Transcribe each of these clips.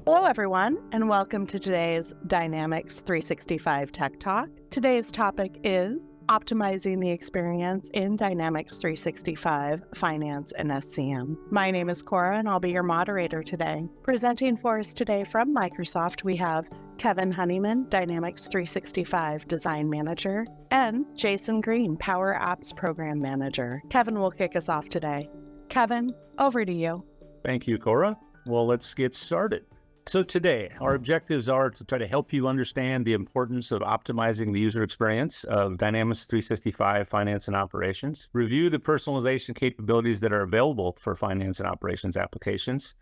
Hello, everyone, and welcome to today's Dynamics 365 Tech Talk. Today's topic is optimizing the experience in Dynamics 365 Finance and SCM. My name is Cora, and I'll be your moderator today. Presenting for us today from Microsoft, we have Kevin Honeyman, Dynamics 365 Design Manager, and Jason Green, Power Apps Program Manager. Kevin will kick us off today. Kevin, over to you. Thank you, Cora. Well, let's get started. So today, our objectives are to try to help you understand the importance of optimizing the user experience of Dynamics 365 Finance and Operations, review the personalization capabilities that are available for Finance and Operations applications,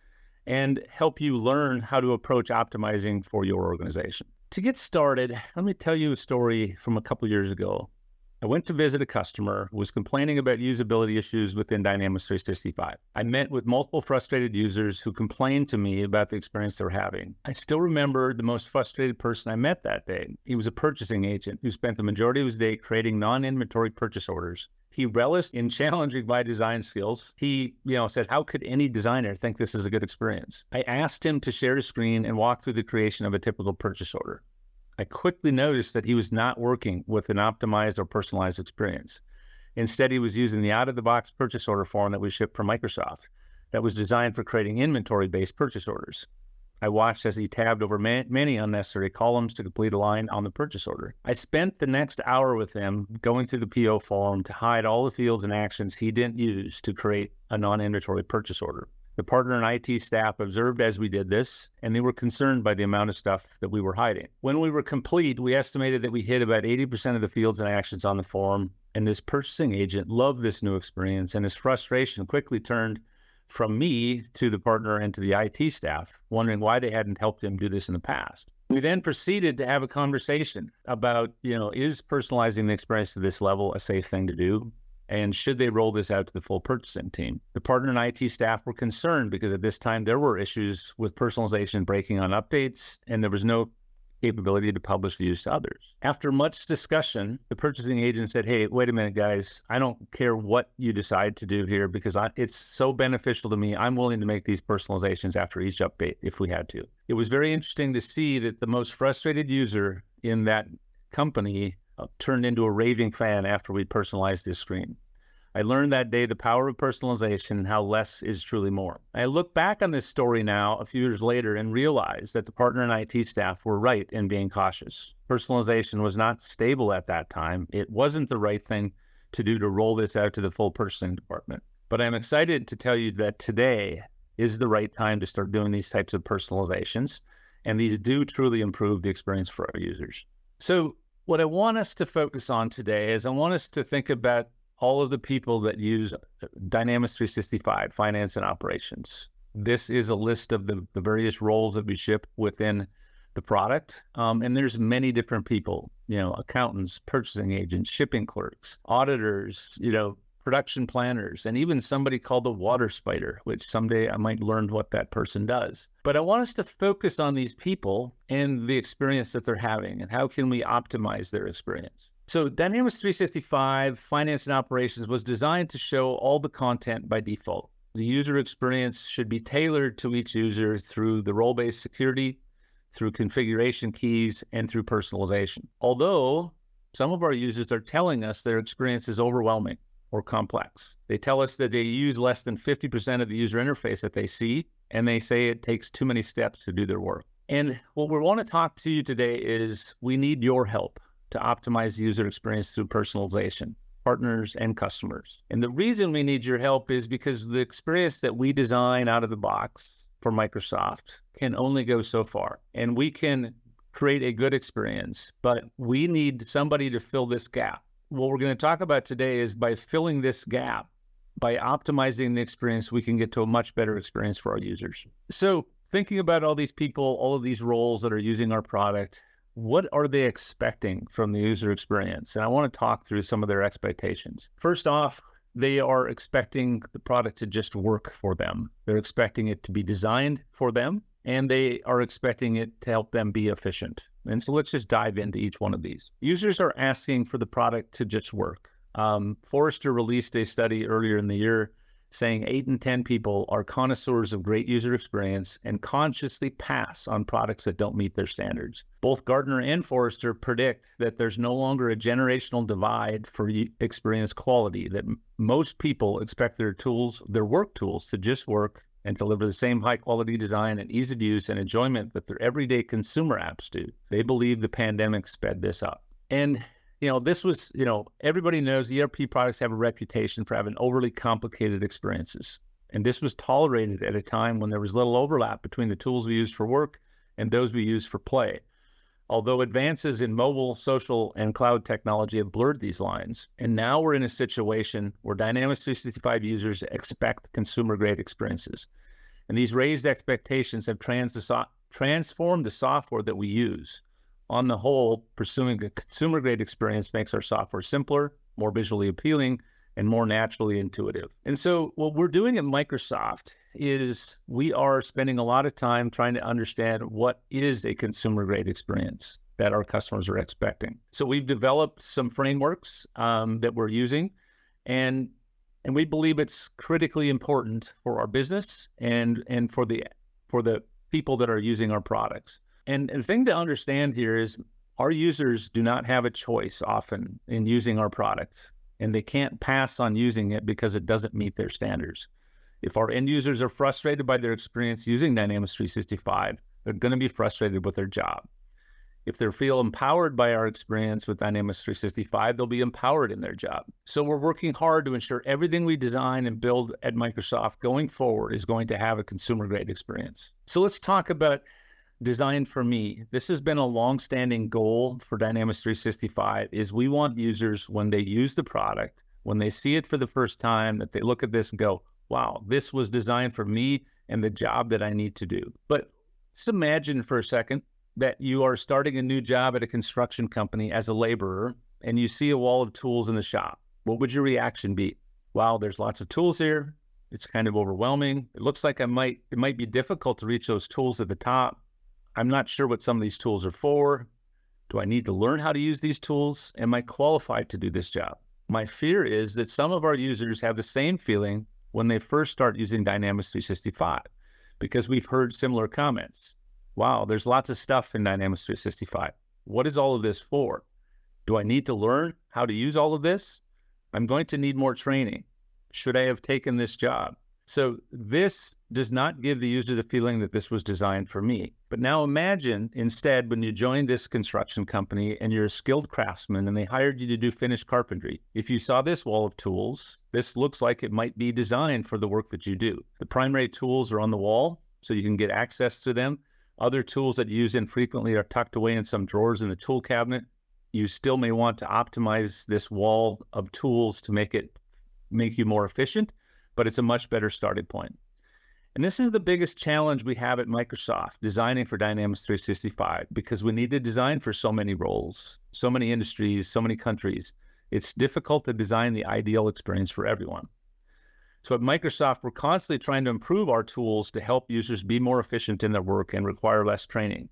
and help you learn how to approach optimizing for your organization. To get started, let me tell you a story from a couple years ago. I went to visit a customer who was complaining about usability issues within Dynamics 365. I met with multiple frustrated users who complained to me about the experience they were having. I still remember the most frustrated person I met that day. He was a purchasing agent who spent the majority of his day creating non-inventory purchase orders. He relished in challenging my design skills. He, said, how could any designer think this is a good experience? I asked him to share his screen and walk through the creation of a typical purchase order. I quickly noticed that he was not working with an optimized or personalized experience. Instead, he was using the out-of-the-box purchase order form that we shipped from Microsoft that was designed for creating inventory-based purchase orders. I watched as he tabbed over many unnecessary columns to complete a line on the purchase order. I spent the next hour with him going through the PO form to hide all the fields and actions he didn't use to create a non-inventory purchase order. The partner and IT staff observed as we did this, and they were concerned by the amount of stuff that we were hiding. When we were complete, we estimated that we hit about 80% of the fields and actions on the form, and this purchasing agent loved this new experience, and his frustration quickly turned from me to the partner and to the IT staff, wondering why they hadn't helped him do this in the past. We then proceeded to have a conversation about, is personalizing the experience to this level a safe thing to do? And should they roll this out to the full purchasing team? The partner and IT staff were concerned because at this time there were issues with personalization breaking on updates, and there was no capability to publish the use to others. After much discussion, the purchasing agent said, hey, wait a minute, guys. I don't care what you decide to do here because it's so beneficial to me. I'm willing to make these personalizations after each update if we had to. It was very interesting to see that the most frustrated user in that company turned into a raving fan after we personalized his screen. I learned that day the power of personalization and how less is truly more. I look back on this story now a few years later and realize that the partner and IT staff were right in being cautious. Personalization was not stable at that time. It wasn't the right thing to do to roll this out to the full purchasing department. But I'm excited to tell you that today is the right time to start doing these types of personalizations, and these do truly improve the experience for our users. So what I want us to focus on today is I want us to think about all of the people that use Dynamics 365 Finance and Operations. This is a list of the various roles that we ship within the product. And there's many different people, accountants, purchasing agents, shipping clerks, auditors, production planners, and even somebody called the water spider, which someday I might learn what that person does. But I want us to focus on these people and the experience that they're having and how can we optimize their experience. So Dynamics 365 Finance and Operations was designed to show all the content by default. The user experience should be tailored to each user through the role-based security, through configuration keys, and through personalization. Although some of our users are telling us their experience is overwhelming or complex. They tell us that they use less than 50% of the user interface that they see, and they say it takes too many steps to do their work. And what we want to talk to you today is we need your help to optimize the user experience through personalization, partners and customers. And the reason we need your help is because the experience that we design out of the box for Microsoft can only go so far. And we can create a good experience, but we need somebody to fill this gap. What we're going to talk about today is by filling this gap, by optimizing the experience, we can get to a much better experience for our users. So thinking about all these people, all of these roles that are using our product, what are they expecting from the user experience? And I want to talk through some of their expectations. First off, they are expecting the product to just work for them. They're expecting it to be designed for them, and they are expecting it to help them be efficient. And so let's just dive into each one of these. Users are asking for the product to just work. Forrester released a study earlier in the year saying 8 in 10 people are connoisseurs of great user experience and consciously pass on products that don't meet their standards. Both Gartner and Forrester predict that there's no longer a generational divide for experience quality, that most people expect their work tools to just work and deliver the same high-quality design and ease of use and enjoyment that their everyday consumer apps do. They believe the pandemic sped this up. And this was, everybody knows ERP products have a reputation for having overly complicated experiences. And this was tolerated at a time when there was little overlap between the tools we used for work and those we used for play. Although advances in mobile, social, and cloud technology have blurred these lines. And now we're in a situation where Dynamics 365 users expect consumer-grade experiences. And these raised expectations have transformed the software that we use. On the whole, pursuing a consumer-grade experience makes our software simpler, more visually appealing, and more naturally intuitive. And so what we're doing at Microsoft is we are spending a lot of time trying to understand what is a consumer-grade experience that our customers are expecting. So we've developed some frameworks that we're using, and we believe it's critically important for our business and for the people that are using our products. And the thing to understand here is our users do not have a choice often in using our products, and they can't pass on using it because it doesn't meet their standards. If our end users are frustrated by their experience using Dynamics 365, they're going to be frustrated with their job. If they feel empowered by our experience with Dynamics 365, they'll be empowered in their job. So we're working hard to ensure everything we design and build at Microsoft going forward is going to have a consumer-grade experience. So let's talk about Design for Me. This has been a long-standing goal for Dynamics 365 is we want users, when they use the product, when they see it for the first time, that they look at this and go, wow, this was designed for me and the job that I need to do. But just imagine for a second that you are starting a new job at a construction company as a laborer and you see a wall of tools in the shop. What would your reaction be? Wow, there's lots of tools here. It's kind of overwhelming. It looks like it might be difficult to reach those tools at the top. I'm not sure what some of these tools are for. Do I need to learn how to use these tools? Am I qualified to do this job? My fear is that some of our users have the same feeling when they first start using Dynamics 365, because we've heard similar comments. Wow, there's lots of stuff in Dynamics 365. What is all of this for? Do I need to learn how to use all of this? I'm going to need more training. Should I have taken this job? So this does not give the user the feeling that this was designed for me. But now imagine instead when you joined this construction company and you're a skilled craftsman and they hired you to do finished carpentry. If you saw this wall of tools, this looks like it might be designed for the work that you do. The primary tools are on the wall so you can get access to them. Other tools that you use infrequently are tucked away in some drawers in the tool cabinet. You still may want to optimize this wall of tools to make you more efficient, but it's a much better starting point. And this is the biggest challenge we have at Microsoft, designing for Dynamics 365, because we need to design for so many roles, so many industries, so many countries. It's difficult to design the ideal experience for everyone. So at Microsoft, we're constantly trying to improve our tools to help users be more efficient in their work and require less training.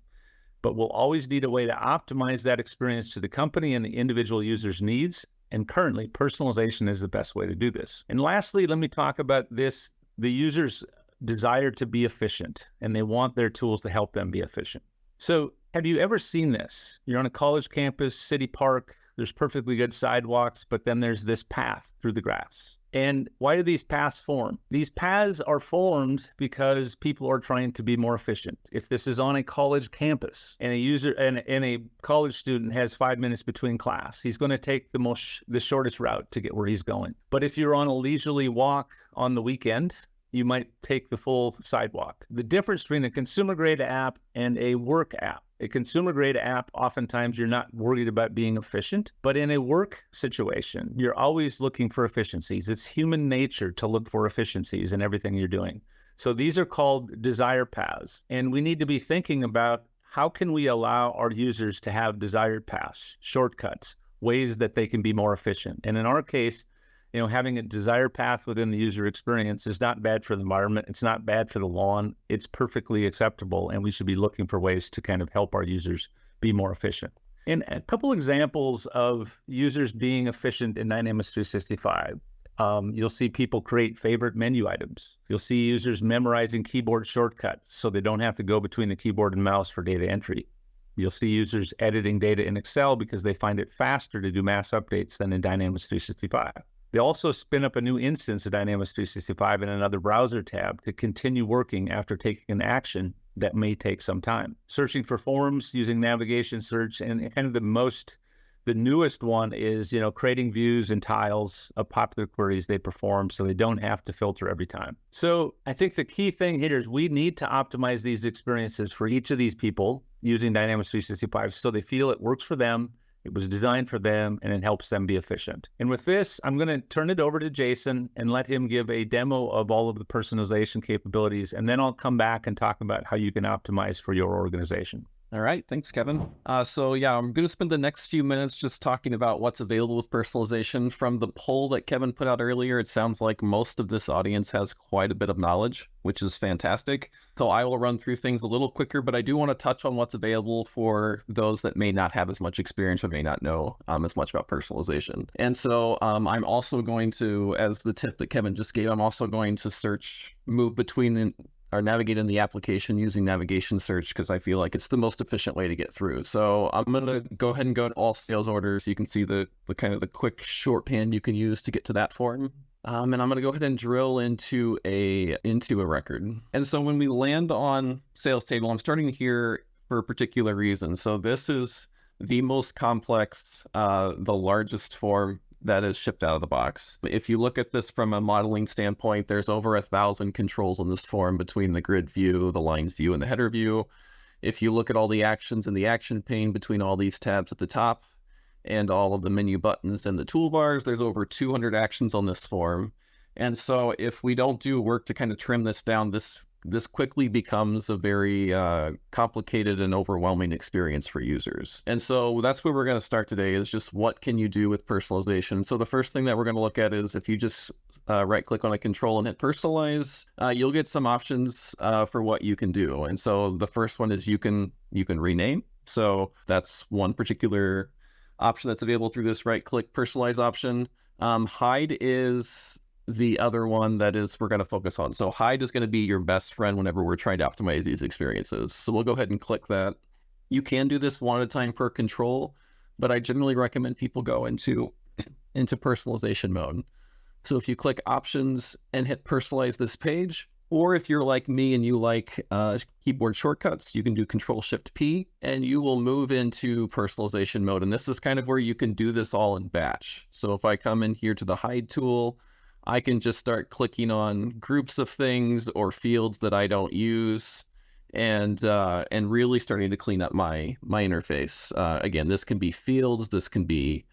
But we'll always need a way to optimize that experience to the company and the individual user's needs. And currently, personalization is the best way to do this. And lastly, let me talk about this, the user's desire to be efficient, and they want their tools to help them be efficient. So have you ever seen this? You're on a college campus, city park, there's perfectly good sidewalks, but then there's this path through the grass. And why do these paths form? These paths are formed because people are trying to be more efficient. If this is on a college campus and a college student has 5 minutes between class, he's going to take the shortest route to get where he's going. But if you're on a leisurely walk on the weekend, you might take the full sidewalk. The difference between a consumer-grade app and a work app. A consumer-grade app, oftentimes you're not worried about being efficient, but in a work situation, you're always looking for efficiencies. It's human nature to look for efficiencies in everything you're doing. So these are called desire paths, and we need to be thinking about how can we allow our users to have desired paths, shortcuts, ways that they can be more efficient. And in our case, having a desired path within the user experience is not bad for the environment. It's not bad for the lawn. It's perfectly acceptable, and we should be looking for ways to kind of help our users be more efficient. And a couple examples of users being efficient in Dynamics 365. You'll see people create favorite menu items. You'll see users memorizing keyboard shortcuts so they don't have to go between the keyboard and mouse for data entry. You'll see users editing data in Excel because they find it faster to do mass updates than in Dynamics 365. They also spin up a new instance of Dynamics 365 in another browser tab to continue working after taking an action that may take some time. Searching for forms using navigation search, and kind of the newest one is, creating views and tiles of popular queries they perform so they don't have to filter every time. So I think the key thing here is we need to optimize these experiences for each of these people using Dynamics 365 so they feel it works for them, it was designed for them, and it helps them be efficient. And with this, I'm going to turn it over to Jason and let him give a demo of all of the personalization capabilities, and then I'll come back and talk about how you can optimize for your organization. All right. Thanks, Kevin. I'm going to spend the next few minutes just talking about what's available with personalization. From the poll that Kevin put out earlier, it sounds like most of this audience has quite a bit of knowledge, which is fantastic. So I will run through things a little quicker, but I do want to touch on what's available for those that may not have as much experience or may not know as much about personalization. And so I'm also going to, as the tip that Kevin just gave, I'm also going to move between or navigate in the application using navigation search because I feel like it's the most efficient way to get through. So I'm going to go ahead and go to all sales orders. You can see the kind of the quick shorthand you can use to get to that form. And I'm going to go ahead and drill into a record. And so when we land on sales table, I'm starting here for a particular reason. So this is the most complex, the largest form that is shipped out of the box. If you look at this from a modeling standpoint, there's over 1,000 controls on this form between the grid view, the lines view, and the header view. If you look at all the actions in the action pane between all these tabs at the top and all of the menu buttons and the toolbars, there's over 200 actions on this form. And so if we don't do work to kind of trim this down, this quickly becomes a very complicated and overwhelming experience for users. And so that's where we're going to start today, is just what can you do with personalization. So the first thing that we're going to look at is if you just right click on a control and hit personalize, you'll get some options for what you can do. And so the first one is you can rename. So that's one particular option that's available through this right click personalize option. Hide is the other one that is we're going to focus on. So hide is going to be your best friend whenever we're trying to optimize these experiences. So we'll go ahead and click that. You can do this one at a time per control, but I generally recommend people go into personalization mode. So if you click options and hit personalize this page, or if you're like me and you like keyboard shortcuts, you can do Control-Shift-P and you will move into personalization mode. And this is kind of where you can do this all in batch. So if I come in here to the hide tool, I can just start clicking on groups of things or fields that I don't use, and really starting to clean up my interface. Again, this can be fields, this can be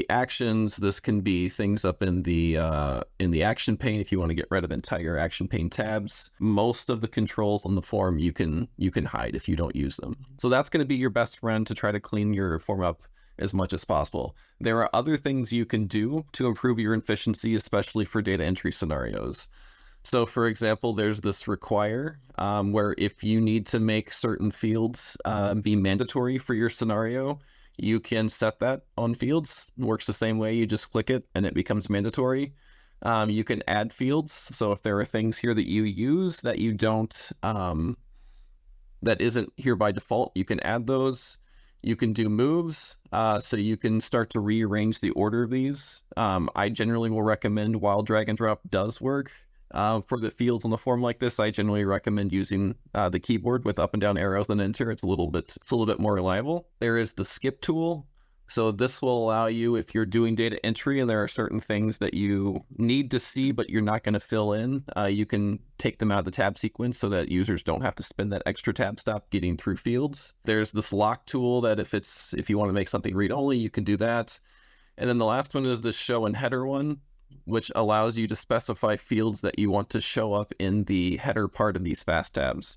actions, this can be things up in the action pane if you want to get rid of entire action pane tabs. Most of the controls on the form you can hide if you don't use them. So that's going to be your best friend to try to clean your form up as much as possible. There are other things you can do to improve your efficiency, especially for data entry scenarios. So for example, there's this require, where if you need to make certain fields be mandatory for your scenario, you can set that on fields. It works the same way. You just click it and it becomes mandatory. You can add fields. So if there are things here that you use that you don't, that isn't here by default, you can add those. You can do moves, so you can start to rearrange the order of these. I generally will recommend, while drag and drop does work, for the fields on the form like this, I generally recommend using the keyboard with up and down arrows and enter. It's a little bit more reliable. There is the skip tool. So this will allow you, if you're doing data entry and there are certain things that you need to see but you're not going to fill in, you can take them out of the tab sequence so that users don't have to spend that extra tab stop getting through fields. There's this lock tool that if you want to make something read-only, you can do that. And then the last one is the show and header one, which allows you to specify fields that you want to show up in the header part of these fast tabs.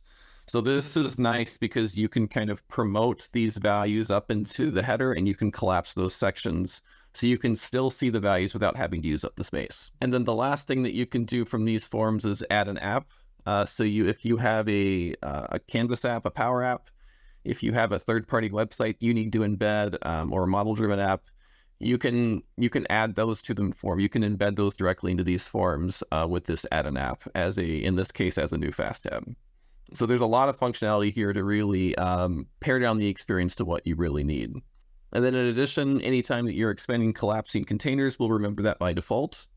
So this is nice because you can kind of promote these values up into the header and you can collapse those sections so you can still see the values without having to use up the space. And then the last thing that you can do from these forms is add an app. So if you have a Canvas app, a Power app, if you have a third-party website you need to embed, or a model-driven app, you can add those to the form. You can embed those directly into these forms with this add an app in this case, as a new fast tab. So there's a lot of functionality here to really pare down the experience to what you really need. And then in addition, anytime that you're expanding collapsing containers, we'll remember that by default.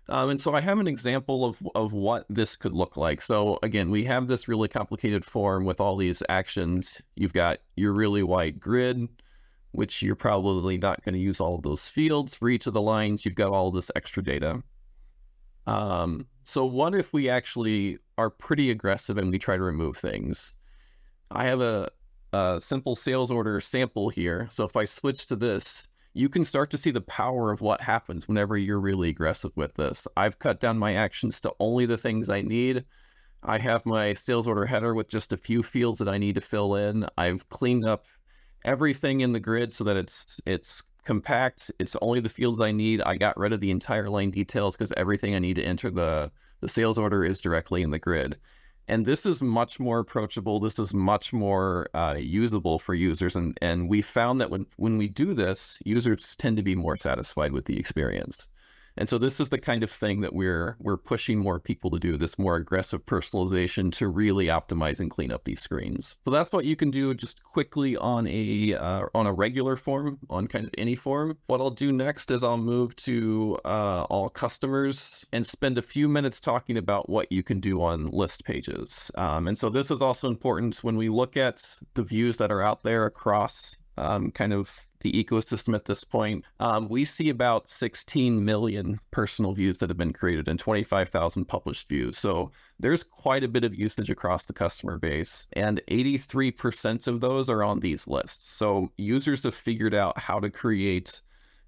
And so I have an example of what this could look like. So again, we have this really complicated form with all these actions. You've got your really wide grid, which you're probably not going to use all of those fields. For each of the lines, you've got all this extra data. So what if we actually are pretty aggressive and we try to remove things? I have a simple sales order sample here. So if I switch to this, you can start to see the power of what happens whenever you're really aggressive with this. I've cut down my actions to only the things I need. I have my sales order header with just a few fields that I need to fill in. I've cleaned up everything in the grid so that it's compact. It's only the fields I need. I got rid of the entire line details because everything I need to enter the sales order is directly in the grid. And this is much more approachable. This is much more usable for users. And we found that when we do this, users tend to be more satisfied with the experience. And so this is the kind of thing that we're pushing more people to do, this more aggressive personalization to really optimize and clean up these screens. So that's what you can do just quickly on a regular form, on kind of any form. What I'll do next is I'll move to all customers and spend a few minutes talking about what you can do on list pages. And so this is also important when we look at the views that are out there across kind of the ecosystem at this point. We see about 16 million personal views that have been created and 25,000 published views. So there's quite a bit of usage across the customer base, and 83% of those are on these lists. So users have figured out how to create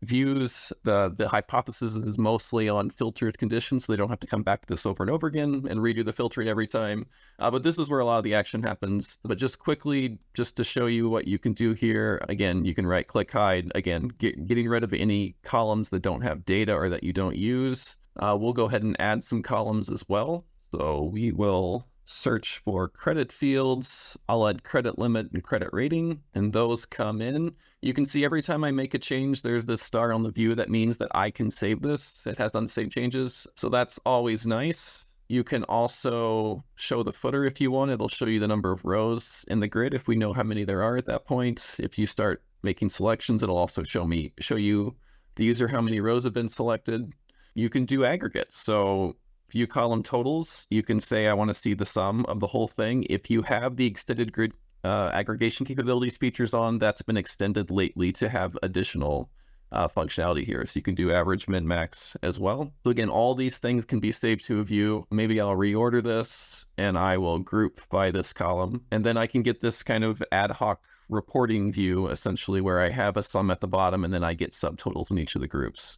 views. The hypothesis is mostly on filtered conditions, so they don't have to come back to this over and over again and redo the filtering every time. But this is where a lot of the action happens. But just quickly, just to show you what you can do here, again, you can right-click hide. Again, getting rid of any columns that don't have data or that you don't use. We'll go ahead and add some columns as well. So we will search for credit fields. I'll add credit limit and credit rating, and those come in. You can see every time I make a change, there's this star on the view. That means that I can save this. It has unsaved changes. So that's always nice. You can also show the footer if you want. It'll show you the number of rows in the grid if we know how many there are at that point. If you start making selections, it'll also show you the user how many rows have been selected. You can do aggregates. So view column totals, you can say I want to see the sum of the whole thing. If you have the extended grid aggregation capabilities features on, that's been extended lately to have additional functionality here. So you can do average, min, max as well. So again, all these things can be saved to a view. Maybe I'll reorder this and I will group by this column. And then I can get this kind of ad hoc reporting view, essentially, where I have a sum at the bottom and then I get subtotals in each of the groups.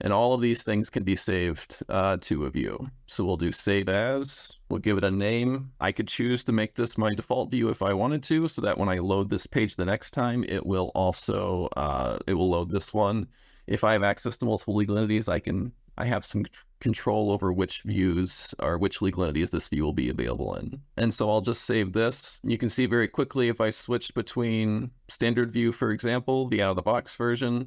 And all of these things can be saved to a view. So we'll do save as, we'll give it a name. I could choose to make this my default view if I wanted to, so that when I load this page the next time, it will also, it will load this one. If I have access to multiple legal entities, I have some control over which views or which legal entities this view will be available in. And so I'll just save this. You can see very quickly if I switched between standard view, for example, the out-of-the-box version,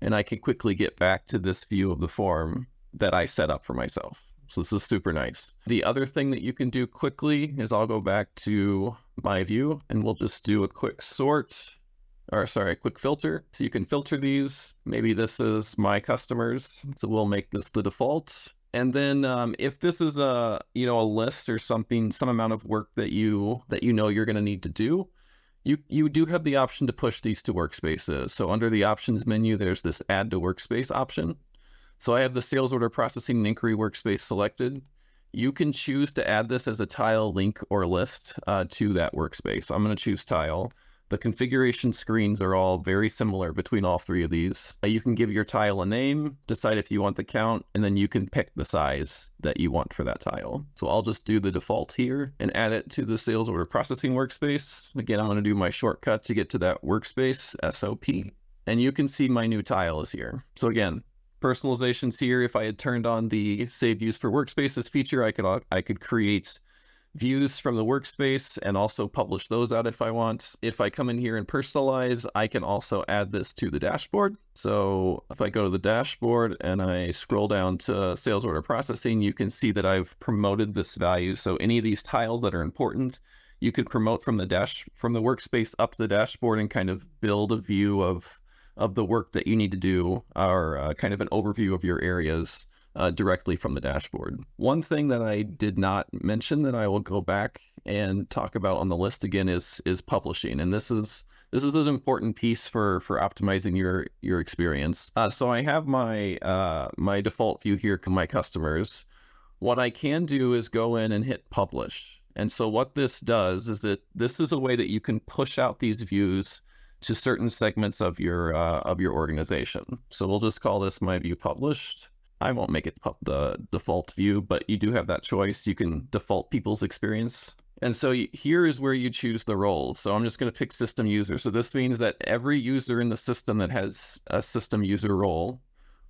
and I can quickly get back to this view of the form that I set up for myself. So this is super nice. The other thing that you can do quickly is I'll go back to my view and we'll just do a quick a quick filter. So you can filter these. Maybe this is my customers. So we'll make this the default. And then if this is a list or something, some amount of work that you know you're going to need to do, you do have the option to push these to workspaces. So under the options menu, there's this add to workspace option. So I have the sales order processing and inquiry workspace selected. You can choose to add this as a tile, link, or list to that workspace. So I'm going to choose tile. The configuration screens are all very similar between all three of these. You can give your tile a name, decide if you want the count, and then you can pick the size that you want for that tile. So I'll just do the default here and add it to the sales order processing workspace. Again, I'm going to do my shortcut to get to that workspace, SOP. And you can see my new tile is here. So again, personalization's here. If I had turned on the save use for workspaces feature, I could create views from the workspace and also publish those out if I want. If I come in here and personalize, I can also add this to the dashboard. So if I go to the dashboard and I scroll down to sales order processing, you can see that I've promoted this value. So any of these tiles that are important, you could promote from the workspace up to the dashboard and kind of build a view of the work that you need to do, or kind of an overview of your areas directly from the dashboard. One thing that I did not mention that I will go back and talk about on the list again is publishing, and this is an important piece for optimizing your experience. So I have my my default view here, my customers. What I can do is go in and hit publish, and so what this does is this is a way that you can push out these views to certain segments of your organization. So we'll just call this my view published. I won't make it the default view, but you do have that choice. You can default people's experience. And so here is where you choose the roles. So I'm just going to pick system user. So this means that every user in the system that has a system user role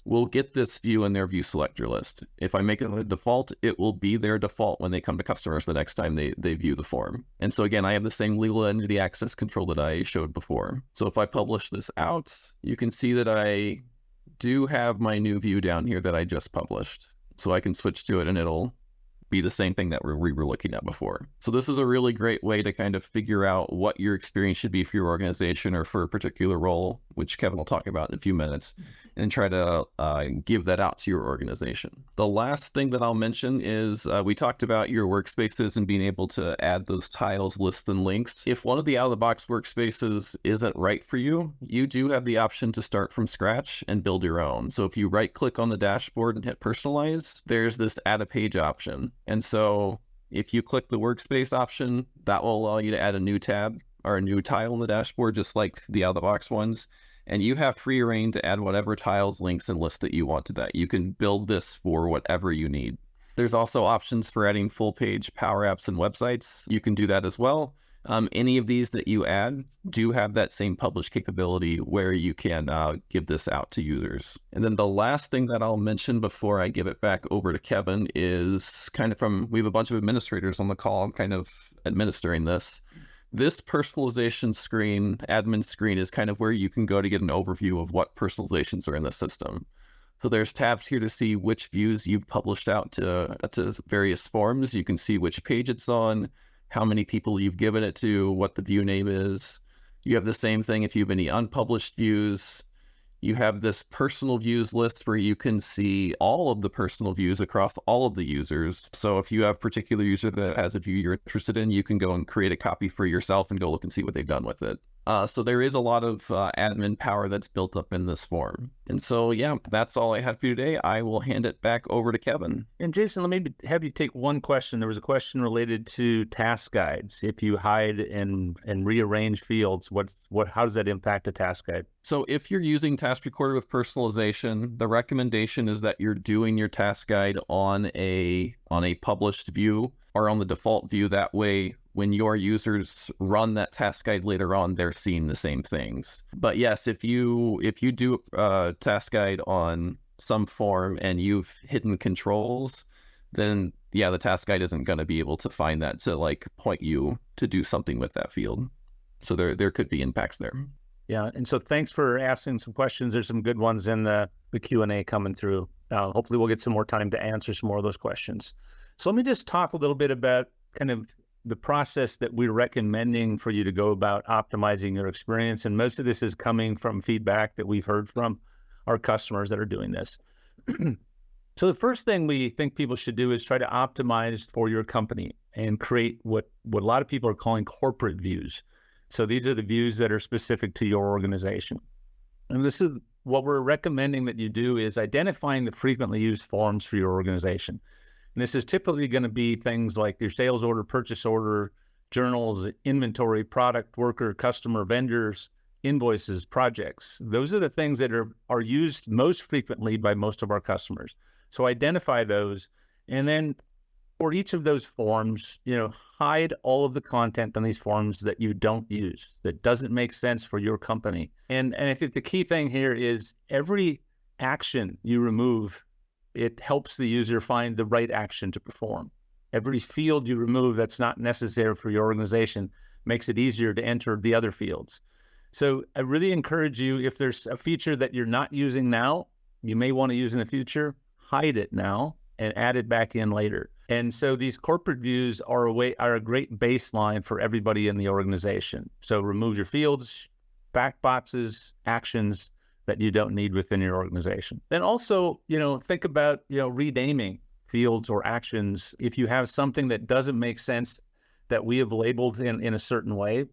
will get this view in their view selector list. If I make it the default, it will be their default when they come to customers the next time they view the form. And so again, I have the same legal entity access control that I showed before. So if I publish this out, you can see that I do have my new view down here that I just published. So I can switch to it and it'll be the same thing that we were looking at before. So this is a really great way to kind of figure out what your experience should be for your organization or for a particular role, which Kevin will talk about in a few minutes, and try to give that out to your organization. The last thing that I'll mention is we talked about your workspaces and being able to add those tiles, lists, and links. If one of the out-of-the-box workspaces isn't right for you, you do have the option to start from scratch and build your own. So if you right-click on the dashboard and hit personalize, there's this add a page option. And so if you click the workspace option, that will allow you to add a new tab or a new tile in the dashboard, just like the out-of-the-box ones. And you have free reign to add whatever tiles, links, and lists that you want to that. You can build this for whatever you need. There's also options for adding full page Power Apps and websites. You can do that as well. Any of these that you add do have that same publish capability where you can give this out to users. And then the last thing that I'll mention before I give it back over to Kevin is kind of we have a bunch of administrators on the call. I'm kind of administering this. This personalization screen, admin screen, is kind of where you can go to get an overview of what personalizations are in the system. So there's tabs here to see which views you've published out to various forms. You can see which page it's on, how many people you've given it to, what the view name is. You have the same thing if you have any unpublished views. You have this personal views list where you can see all of the personal views across all of the users. So if you have a particular user that has a view you're interested in, you can go and create a copy for yourself and go look and see what they've done with it. So there is a lot of admin power that's built up in this form. And so, yeah, that's all I had for you today. I will hand it back over to Kevin. And Jason, let me have you take one question. There was a question related to task guides. If you hide and rearrange fields, how does that impact a task guide? So if you're using Task Recorder with personalization, the recommendation is that you're doing your task guide on a published view or on the default view. That way, when your users run that task guide later on, they're seeing the same things. But yes, if you do a task guide on some form and you've hidden controls, then yeah, the task guide isn't going to be able to find that to like point you to do something with that field. So there could be impacts there. Yeah, and so thanks for asking some questions. There's some good ones in the Q&A coming through. Hopefully we'll get some more time to answer some more of those questions. So let me just talk a little bit about kind of the process that we're recommending for you to go about optimizing your experience. And most of this is coming from feedback that we've heard from our customers that are doing this. So the first thing we think people should do is try to optimize for your company and create what a lot of people are calling corporate views. So these are the views that are specific to your organization. And this is what we're recommending that you do is identifying the frequently used forms for your organization. And this is typically going to be things like your sales order, purchase order, journals, inventory, product, worker, customer, vendors, invoices, projects. Those are the things that are used most frequently by most of our customers. So identify those, and then for each of those forms, hide all of the content on these forms that you don't use, that doesn't make sense for your company. And I think the key thing here is every action you remove, it helps the user find the right action to perform. Every field you remove that's not necessary for your organization makes it easier to enter the other fields. So I really encourage you, if there's a feature that you're not using now, you may want to use in the future, hide it now and add it back in later. And so these corporate views are a great baseline for everybody in the organization. So remove your fields, back boxes, actions that you don't need within your organization. Then also, think about, renaming fields or actions. If you have something that doesn't make sense that we have labeled in a certain way,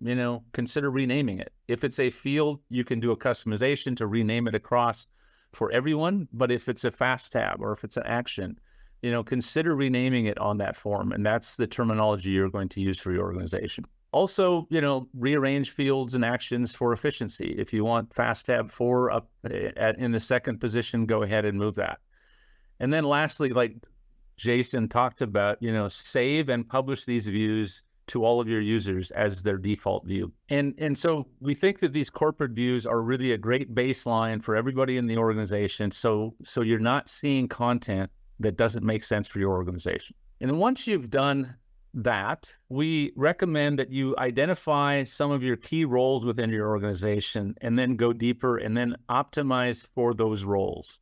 consider renaming it. If it's a field, you can do a customization to rename it across for everyone. But if it's a fast tab or if it's an action, consider renaming it on that form. And that's the terminology you're going to use for your organization. Also, rearrange fields and actions for efficiency. If you want fast tab 4 up in the second position, go ahead and move that. And then lastly, like Jason talked about, save and publish these views to all of your users as their default view. And so we think that these corporate views are really a great baseline for everybody in the organization. So you're not seeing content that doesn't make sense for your organization. And then once you've done that, we recommend that you identify some of your key roles within your organization and then go deeper and then optimize for those roles.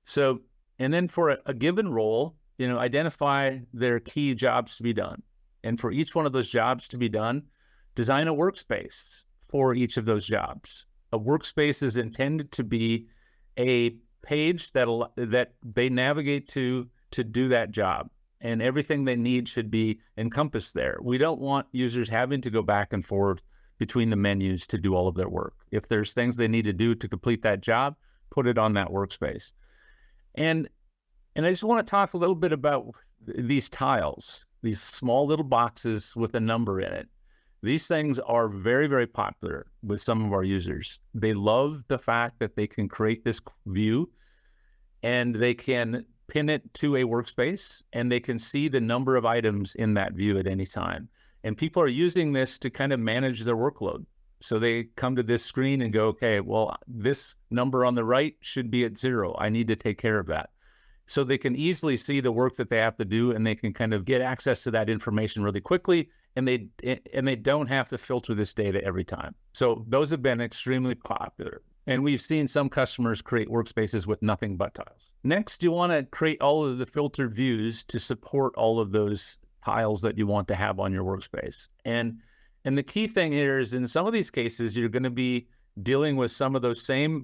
So, and then for a given role, identify their key jobs to be done. And for each one of those jobs to be done, design a workspace for each of those jobs. A workspace is intended to be a page that they navigate to do that job. And everything they need should be encompassed there. We don't want users having to go back and forth between the menus to do all of their work. If there's things they need to do to complete that job, put it on that workspace. And I just want to talk a little bit about these tiles, these small little boxes with a number in it. These things are very, very popular with some of our users. They love the fact that they can create this view and they can pin it to a workspace and they can see the number of items in that view at any time. And people are using this to kind of manage their workload. So they come to this screen and go, okay, well, this number on the right should be at 0. I need to take care of that. So they can easily see the work that they have to do and they can kind of get access to that information really quickly. And they don't have to filter this data every time. So those have been extremely popular. And we've seen some customers create workspaces with nothing but tiles. Next, you want to create all of the filtered views to support all of those tiles that you want to have on your workspace. And the key thing here is in some of these cases, you're going to be dealing with some of those same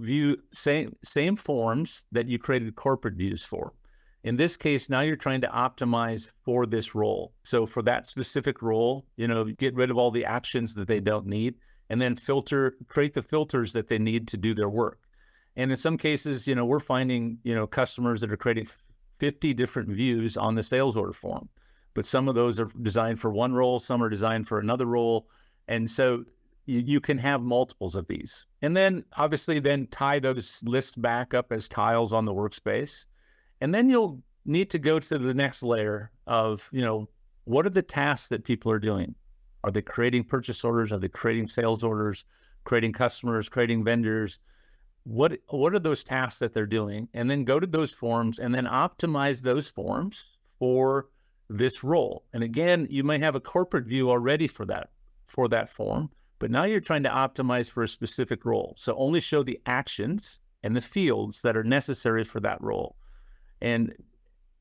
forms that you created corporate views for. In this case, now you're trying to optimize for this role. So for that specific role, get rid of all the actions that they don't need and then create the filters that they need to do their work. And in some cases, we're finding, customers that are creating 50 different views on the sales order form, but some of those are designed for one role, some are designed for another role. And so you can have multiples of these. And then obviously tie those lists back up as tiles on the workspace. And then you'll need to go to the next layer of, what are the tasks that people are doing? Are they creating purchase orders? Are they creating sales orders, creating customers, creating vendors? What are those tasks that they're doing? And then go to those forms and then optimize those forms for this role. And again, you may have a corporate view already for that form, but now you're trying to optimize for a specific role. So only show the actions and the fields that are necessary for that role. And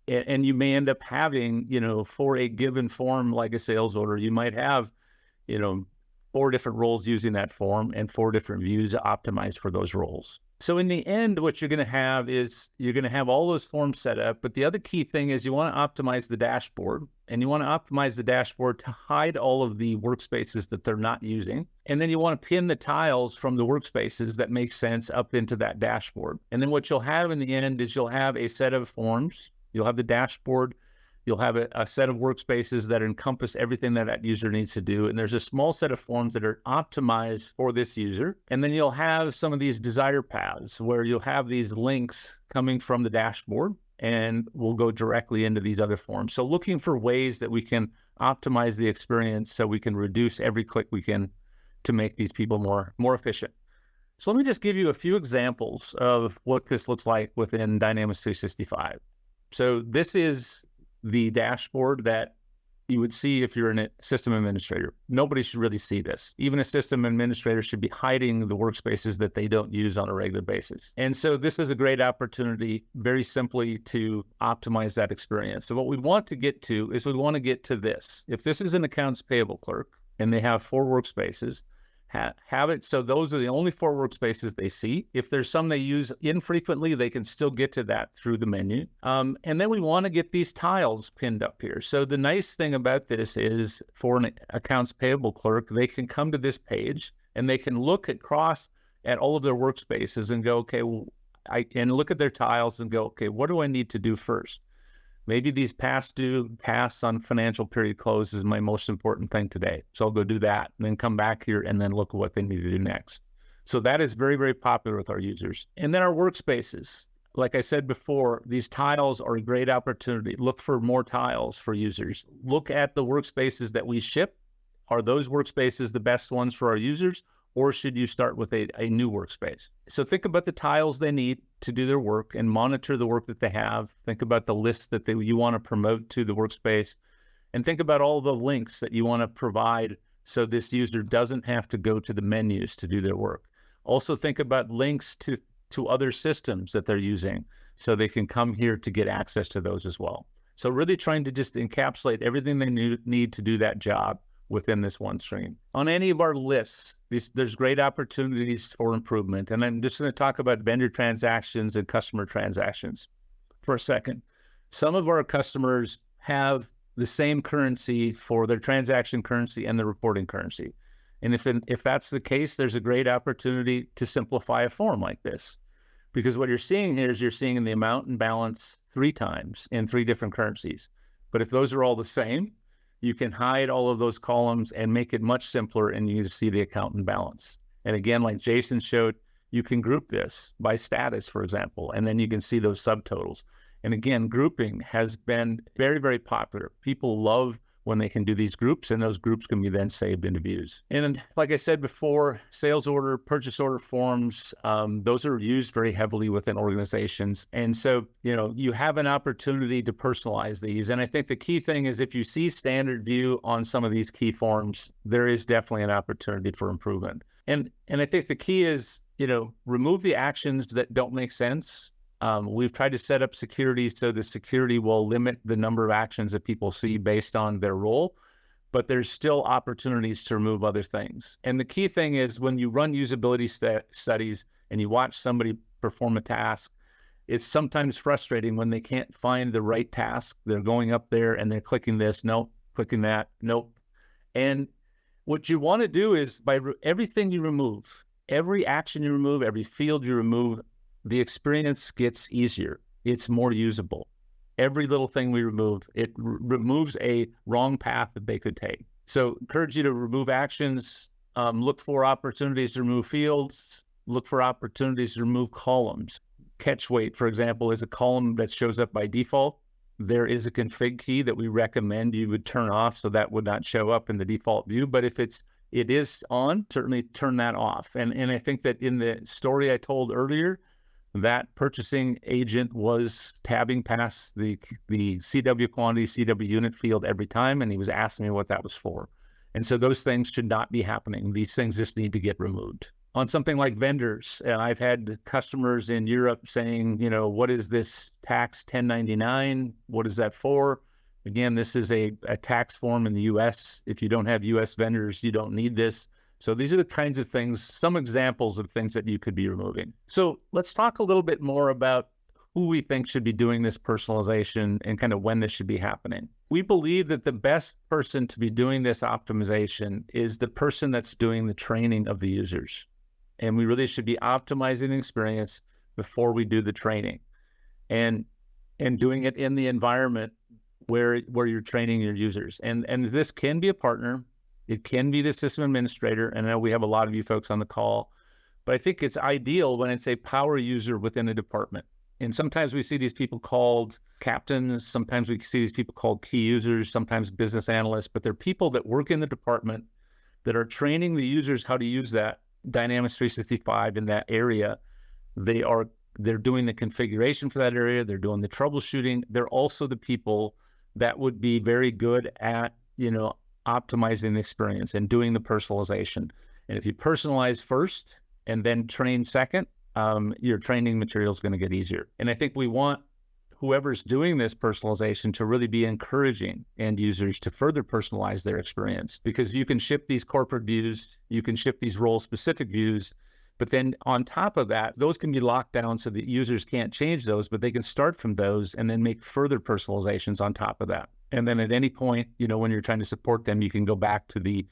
you may end up having, for a given form like a sales order, you might have, 4 different roles using that form and 4 different views optimized for those roles. So in the end, what you're going to have is you're going to have all those forms set up. But the other key thing is you want to optimize the dashboard, and you want to optimize the dashboard to hide all of the workspaces that they're not using. And then you want to pin the tiles from the workspaces that make sense up into that dashboard. And then what you'll have in the end is you'll have a set of forms. You'll have the dashboard. You'll have a set of workspaces that encompass everything that user needs to do. And there's a small set of forms that are optimized for this user. And then you'll have some of these desire paths where you'll have these links coming from the dashboard and we'll go directly into these other forms. So looking for ways that we can optimize the experience so we can reduce every click we can to make these people more efficient. So let me just give you a few examples of what this looks like within Dynamics 365. So this is the dashboard that you would see if you're a system administrator. Nobody should really see this. Even a system administrator should be hiding the workspaces that they don't use on a regular basis. And so this is a great opportunity, very simply, to optimize that experience. So what we want to get to is we want to get to this. If this is an accounts payable clerk and they have 4 workspaces, have it so those are the only 4 workspaces they see. If there's some they use infrequently, they can still get to that through the menu. And then we want to get these tiles pinned up here. So the nice thing about this is for an accounts payable clerk, they can come to this page and they can look across at all of their workspaces and go, okay, well, and look at their tiles and go, okay, what do I need to do first? Maybe these past due, pass on financial period close is my most important thing today. So I'll go do that and then come back here and then look at what they need to do next. So that is very, very popular with our users. And then our workspaces. Like I said before, these tiles are a great opportunity. Look for more tiles for users. Look at the workspaces that we ship. Are those workspaces the best ones for our users? Or should you start with a new workspace? So think about the tiles they need to do their work and monitor the work that they have. Think about the list that you want to promote to the workspace. And think about all the links that you want to provide so this user doesn't have to go to the menus to do their work. Also think about links to other systems that they're using so they can come here to get access to those as well. So really trying to just encapsulate everything they need to do that job within this one stream. On any of our lists, there's great opportunities for improvement. And I'm just going to talk about vendor transactions and customer transactions for a second. Some of our customers have the same currency for their transaction currency and the reporting currency. And if that's the case, there's a great opportunity to simplify a form like this. Because what you're seeing here is you're seeing the amount and balance 3 times in 3 different currencies. But if those are all the same, you can hide all of those columns and make it much simpler, and you see the account and balance. And again, like Jason showed, you can group this by status, for example, and then you can see those subtotals. And again, grouping has been very, very popular. People love when they can do these groups, and those groups can be then saved into views. And like I said before, sales order, purchase order forms, those are used very heavily within organizations. And so, you have an opportunity to personalize these. And I think the key thing is if you see standard view on some of these key forms, there is definitely an opportunity for improvement. And I think the key is, remove the actions that don't make sense. We've tried to set up security so the security will limit the number of actions that people see based on their role, but there's still opportunities to remove other things. And the key thing is when you run usability studies and you watch somebody perform a task, it's sometimes frustrating when they can't find the right task. They're going up there and they're clicking this, nope, clicking that, nope. And what you want to do is by everything you remove, every action you remove, every field you remove, the experience gets easier. It's more usable. Every little thing we remove, it removes a wrong path that they could take. So encourage you to remove actions, look for opportunities to remove fields, look for opportunities to remove columns. Catch weight, for example, is a column that shows up by default. There is a config key that we recommend you would turn off so that would not show up in the default view. But if it is on, certainly turn that off. And I think that in the story I told earlier, that purchasing agent was tabbing past the CW quantity, CW unit field every time, and he was asking me what that was for. And so those things should not be happening. These things just need to get removed. On something like vendors, I've had customers in Europe saying, what is this tax 1099? What is that for? Again, this is a tax form in the US. If you don't have US vendors, you don't need this. So these are the kinds of things, some examples of things that you could be removing. So let's talk a little bit more about who we think should be doing this personalization and kind of when this should be happening. We believe that the best person to be doing this optimization is the person that's doing the training of the users. And we really should be optimizing the experience before we do the training and doing it in the environment where you're training your users. And this can be a partner. It can be the system administrator, and I know we have a lot of you folks on the call, but I think it's ideal when it's a power user within a department. And sometimes we see these people called captains, sometimes we see these people called key users, sometimes business analysts, but they're people that work in the department that are training the users how to use that Dynamics 365 in that area. They're doing the configuration for that area, they're doing the troubleshooting, they're also the people that would be very good at, optimizing the experience and doing the personalization. And if you personalize first and then train second, your training material is going to get easier. And I think we want whoever's doing this personalization to really be encouraging end users to further personalize their experience, because you can ship these corporate views, you can ship these role-specific views, but then on top of that, those can be locked down so that users can't change those, but they can start from those and then make further personalizations on top of that. And then at any point, when you're trying to support them, you can go back to the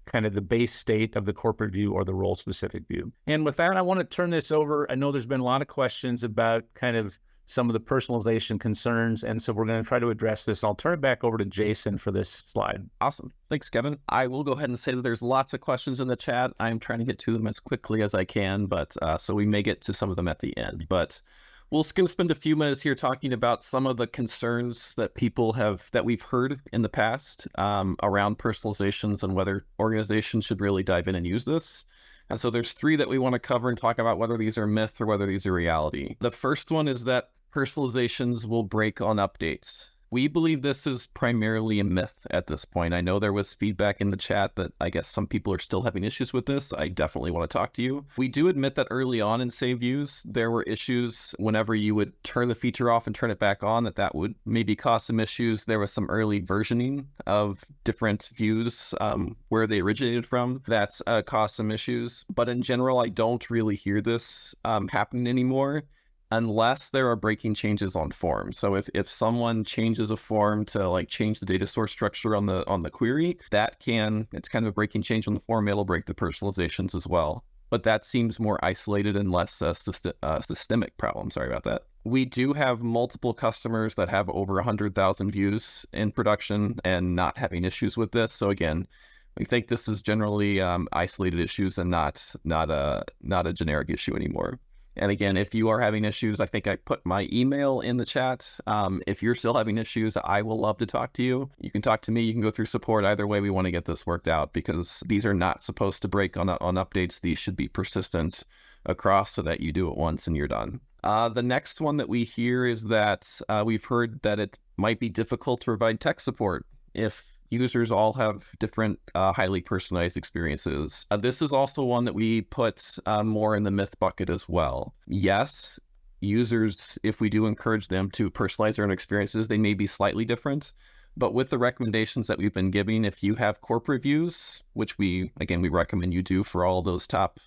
kind of the base state of the corporate view or the role-specific view. And with that, I want to turn this over. I know there's been a lot of questions about kind of some of the personalization concerns, and so we're going to try to address this. I'll turn it back over to Jason for this slide. Awesome. Thanks, Kevin. I will go ahead and say that there's lots of questions in the chat. I'm trying to get to them as quickly as I can, but so we may get to some of them at the end. But we're going to spend a few minutes here talking about some of the concerns that that we've heard in the past around personalizations and whether organizations should really dive in and use this. And so there's 3 that we want to cover and talk about whether these are myth or whether these are reality. The first one is that personalizations will break on updates. We believe this is primarily a myth at this point. I know there was feedback in the chat that I guess some people are still having issues with this. I definitely want to talk to you. We do admit that early on in save views, there were issues whenever you would turn the feature off and turn it back on, that would maybe cause some issues. There was some early versioning of different views where they originated from that caused some issues. But in general, I don't really hear this happening anymore, unless there are breaking changes on form. So if someone changes a form to change the data source structure on the query, it's kind of a breaking change on the form. It'll break the personalizations as well. But that seems more isolated and less systemic problem. Sorry about that. We do have multiple customers that have over 100,000 views in production and not having issues with this. So again, we think this is generally isolated issues and not a generic issue anymore. And again, if you are having issues, I think I put my email in the chat. If you're still having issues, I will love to talk to you. You can talk to me. You can go through support. Either way, we want to get this worked out, because these are not supposed to break on updates. These should be persistent across so that you do it once and you're done. The next one that we hear is that we've heard that it might be difficult to provide tech support if users all have different highly personalized experiences. This is also one that we put more in the myth bucket as well. Yes, users, if we do encourage them to personalize their own experiences, they may be slightly different. But with the recommendations that we've been giving, if you have corporate views, which we recommend you do for all those top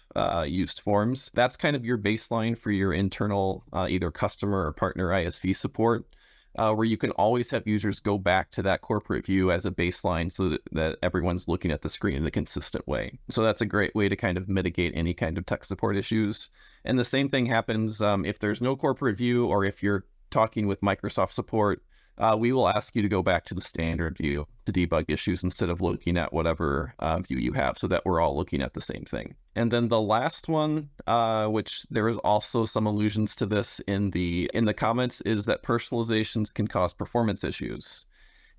used forms, that's kind of your baseline for your internal either customer or partner ISV support. Where you can always have users go back to that corporate view as a baseline so that everyone's looking at the screen in a consistent way. So that's a great way to kind of mitigate any kind of tech support issues. And the same thing happens if there's no corporate view, or if you're talking with Microsoft support, we will ask you to go back to the standard view to debug issues instead of looking at whatever view you have, so that we're all looking at the same thing. And then the last one, which there is also some allusions to this in the comments, is that personalizations can cause performance issues.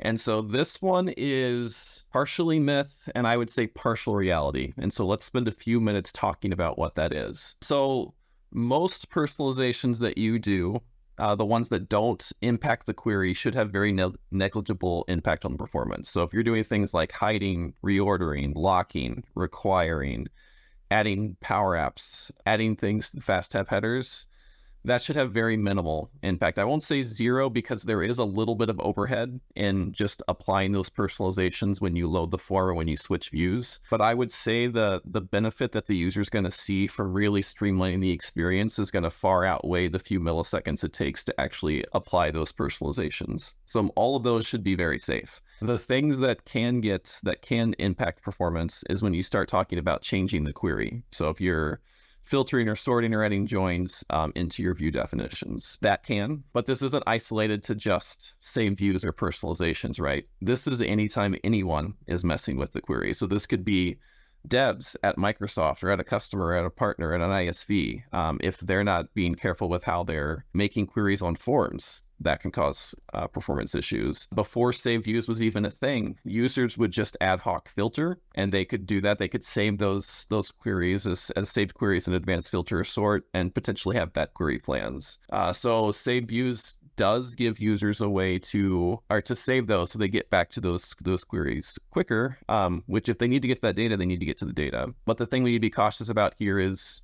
And so this one is partially myth, and I would say partial reality. And so let's spend a few minutes talking about what that is. So most personalizations that you do, the ones that don't impact the query, should have very negligible impact on performance. So if you're doing things like hiding, reordering, locking, requiring, adding power apps, adding things to fast tab headers, that should have very minimal impact. I won't say zero, because there is a little bit of overhead in just applying those personalizations when you load the form or when you switch views. But I would say the benefit that the user is going to see from really streamlining the experience is going to far outweigh the few milliseconds it takes to actually apply those personalizations. So all of those should be very safe. The things that can impact performance is when you start talking about changing the query. So if you're filtering or sorting or adding joins into your view definitions, that can, but this isn't isolated to just save views or personalizations, right? This is anytime anyone is messing with the query. So this could be devs at Microsoft or at a customer, or at a partner, at an ISV. If they're not being careful with how they're making queries on forms, that can cause performance issues. Before save views was even a thing, users would just ad hoc filter, and they could do that. They could save those queries as saved queries in advanced filter or sort, and potentially have that query plans. So save views does give users a way to save those so they get back to those queries quicker, which if they need to get to that data, they need to get to the data. But the thing we need to be cautious about here is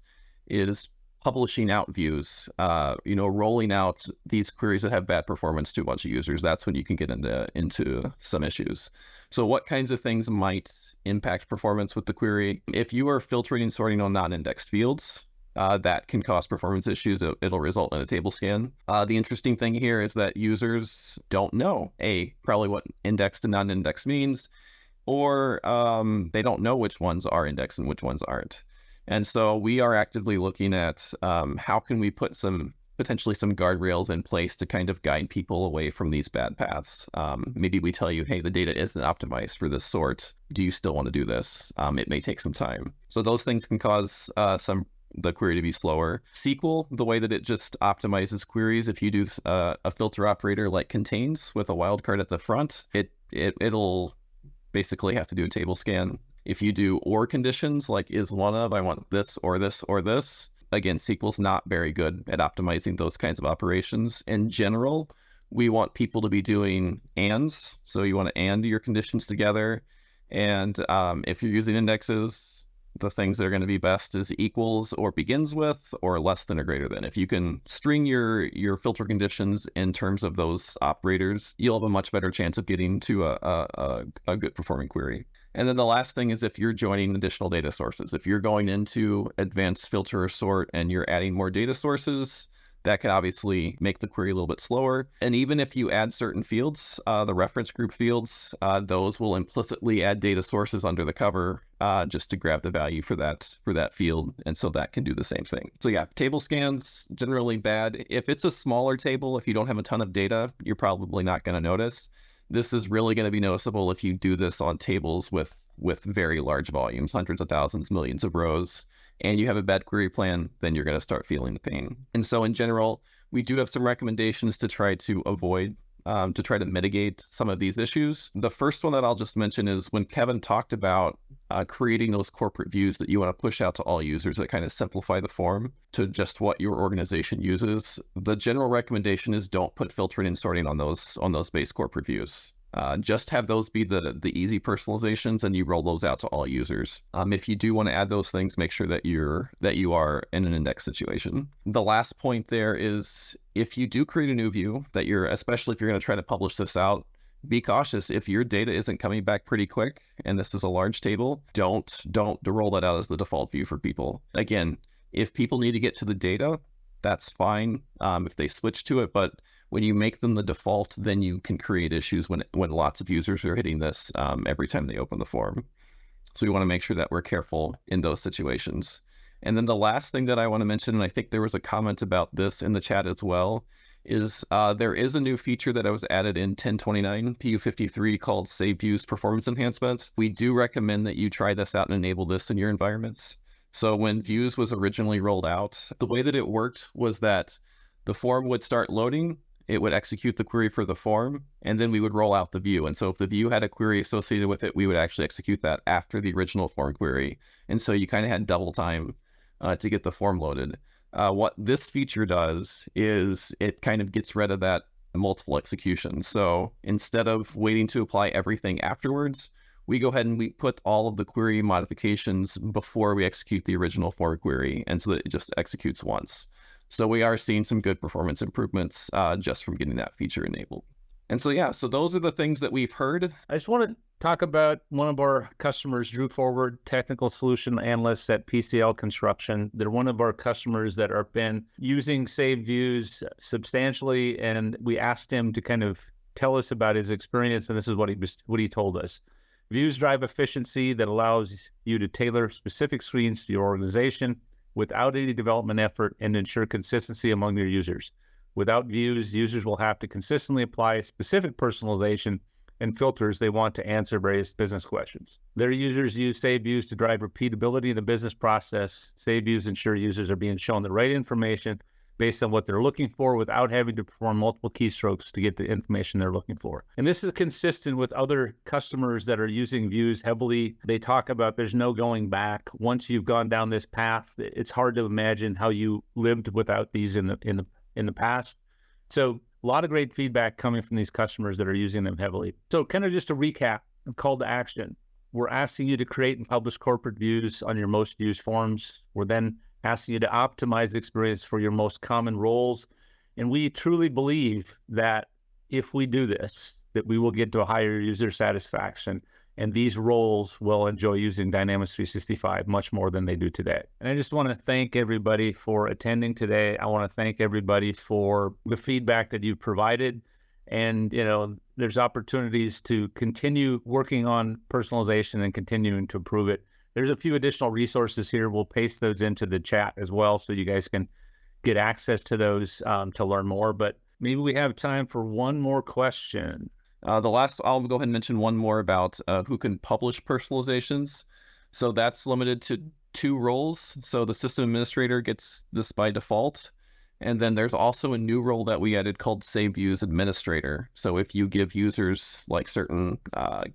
publishing out views, rolling out these queries that have bad performance to a bunch of users. That's when you can get into some issues. So what kinds of things might impact performance with the query? If you are filtering and sorting on non-indexed fields, that can cause performance issues. It'll result in a table scan. The interesting thing here is that users don't know, probably what indexed and non-indexed means, or they don't know which ones are indexed and which ones aren't. And so we are actively looking at how can we put potentially some guardrails in place to kind of guide people away from these bad paths. Maybe we tell you, hey, the data isn't optimized for this sort. Do you still want to do this? It may take some time. So those things can cause the query to be slower. SQL, the way that it just optimizes queries, if you do a filter operator like contains with a wildcard at the front, it'll basically have to do a table scan. If you do or conditions like is one of, I want this or this or this, again, SQL's not very good at optimizing those kinds of operations. In general, we want people to be doing ands. So you want to and your conditions together. And if you're using indexes, the things that are going to be best is equals or begins with or less than or greater than. If you can string your filter conditions in terms of those operators, you'll have a much better chance of getting to a good performing query. And then the last thing is if you're joining additional data sources. If you're going into advanced filter or sort and you're adding more data sources, that can obviously make the query a little bit slower. And even if you add certain fields, the reference group fields, those will implicitly add data sources under the cover just to grab the value for that field. And so that can do the same thing. So yeah, table scans, generally bad. If it's a smaller table, if you don't have a ton of data, you're probably not going to notice. This is really going to be noticeable if you do this on tables with very large volumes, hundreds of thousands, millions of rows, and you have a bad query plan, then you're going to start feeling the pain. And so in general, we do have some recommendations to try to avoid, to try to mitigate some of these issues. The first one that I'll just mention is when Kevin talked about creating those corporate views that you want to push out to all users that kind of simplify the form to just what your organization uses. The general recommendation is don't put filtering and sorting on those base corporate views. Just have those be the easy personalizations, and you roll those out to all users. If you do want to add those things, make sure that you are in an index situation. The last point there is if you do create a new view especially if you're going to try to publish this out, be cautious. If your data isn't coming back pretty quick, and this is a large table, don't roll that out as the default view for people. Again, if people need to get to the data, that's fine if they switch to it, but when you make them the default, then you can create issues when lots of users are hitting this every time they open the form. So we want to make sure that we're careful in those situations. And then the last thing that I want to mention, and I think there was a comment about this in the chat as well, is there is a new feature that was added in 1029 PU53 called Save Views Performance Enhancement. We do recommend that you try this out and enable this in your environments. So when Views was originally rolled out, the way that it worked was that the form would start loading, it would execute the query for the form, and then we would roll out the view. And so if the view had a query associated with it, we would actually execute that after the original form query. And so you kind of had double time to get the form loaded. What this feature does is it kind of gets rid of that multiple execution. So instead of waiting to apply everything afterwards, we go ahead and we put all of the query modifications before we execute the original form query, and so that it just executes once. So we are seeing some good performance improvements just from getting that feature enabled. And so, yeah, so those are the things that we've heard. I just want to talk about one of our customers, Drew Forward, technical solution analysts at PCL Construction. They're one of our customers that have been using saved views substantially, and we asked him to kind of tell us about his experience, and this is what he told us. Views drive efficiency that allows you to tailor specific screens to your organization without any development effort and ensure consistency among your users. Without views, users will have to consistently apply specific personalization and filters they want to answer various business questions. Their users use Save Views to drive repeatability in the business process. Save Views ensure users are being shown the right information based on what they're looking for without having to perform multiple keystrokes to get the information they're looking for. And this is consistent with other customers that are using views heavily. They talk about there's no going back. Once you've gone down this path, it's hard to imagine how you lived without these in the past. So A lot of great feedback coming from these customers that are using them heavily. So kind of just a recap and call to action. We're asking you to create and publish corporate views on your most used forms. We're then asking you to optimize the experience for your most common roles. And we truly believe that if we do this, that we will get to a higher user satisfaction, and these roles will enjoy using Dynamics 365 much more than they do today. And I just want to thank everybody for attending today. I want to thank everybody for the feedback that you've provided. And, there's opportunities to continue working on personalization and continuing to improve it. There's a few additional resources here. We'll paste those into the chat as well, so you guys can get access to those to learn more. But maybe we have time for one more question. I'll go ahead and mention one more about who can publish personalizations. So that's limited to 2 roles. So the system administrator gets this by default. And then there's also a new role that we added called Save Views Administrator. So if you give users like certain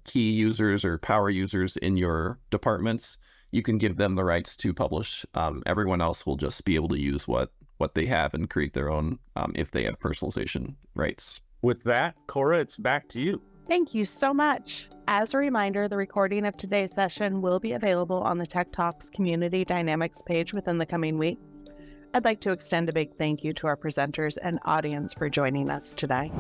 key users or power users in your departments, you can give them the rights to publish. Everyone else will just be able to use what they have and create their own if they have personalization rights. With that, Cora, it's back to you. Thank you so much. As a reminder, the recording of today's session will be available on the TechTalks Community Dynamics page within the coming weeks. I'd like to extend a big thank you to our presenters and audience for joining us today.